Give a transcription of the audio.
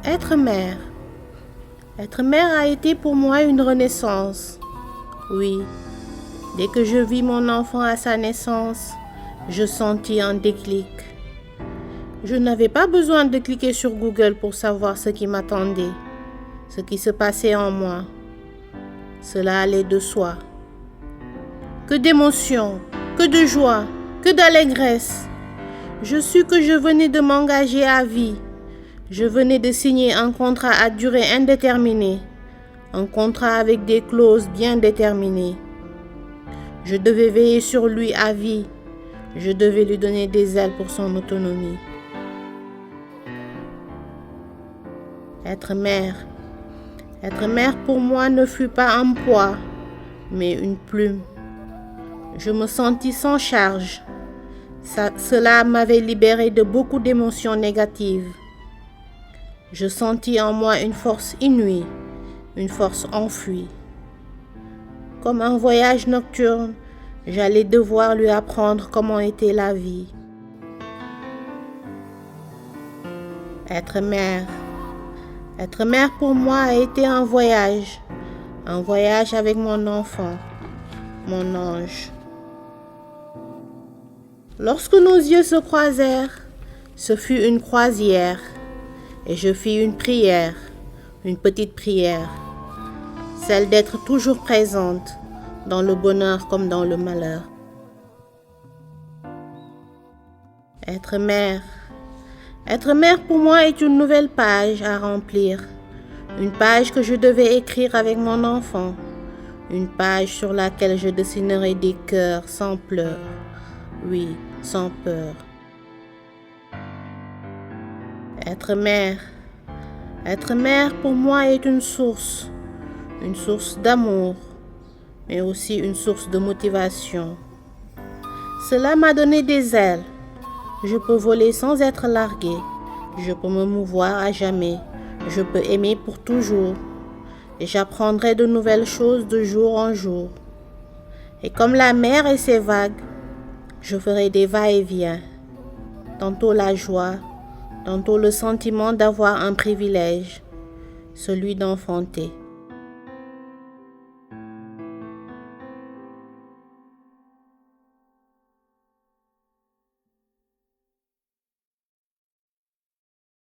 Être mère. Être mère a été pour moi une renaissance. Oui, dès que je vis mon enfant à sa naissance, je sentis un déclic. Je n'avais pas besoin de cliquer sur Google pour savoir ce qui m'attendait, ce qui se passait en moi. Cela allait de soi. Que d'émotions, que de joie, que d'allégresse. Je sus que je venais de m'engager à vie. Je venais de signer un contrat à durée indéterminée, un contrat avec des clauses bien déterminées. Je devais veiller sur lui à vie. Je devais lui donner des ailes pour son autonomie. Être mère. Être mère pour moi ne fut pas un poids, mais une plume. Je me sentis sans charge. Cela m'avait libérée de beaucoup d'émotions négatives. Je sentis en moi une force inouïe, une force enfuie. Comme un voyage nocturne, j'allais devoir lui apprendre comment était la vie. Être mère. Être mère pour moi a été un voyage avec mon enfant, mon ange. Lorsque nos yeux se croisèrent, ce fut une croisière. Et je fis une prière, une petite prière, celle d'être toujours présente, dans le bonheur comme dans le malheur. Être mère. Être mère pour moi est une nouvelle page à remplir, une page que je devais écrire avec mon enfant, une page sur laquelle je dessinerai des cœurs sans pleurs, oui, sans peur. Être mère. Être mère pour moi est une source d'amour, mais aussi une source de motivation. Cela m'a donné des ailes. Je peux voler sans être larguée. Je peux me mouvoir à jamais. Je peux aimer pour toujours. Et j'apprendrai de nouvelles choses de jour en jour. Et comme la mer et ses vagues, je ferai des va-et-vient. Tantôt la joie, tantôt le sentiment d'avoir un privilège, celui d'enfanter.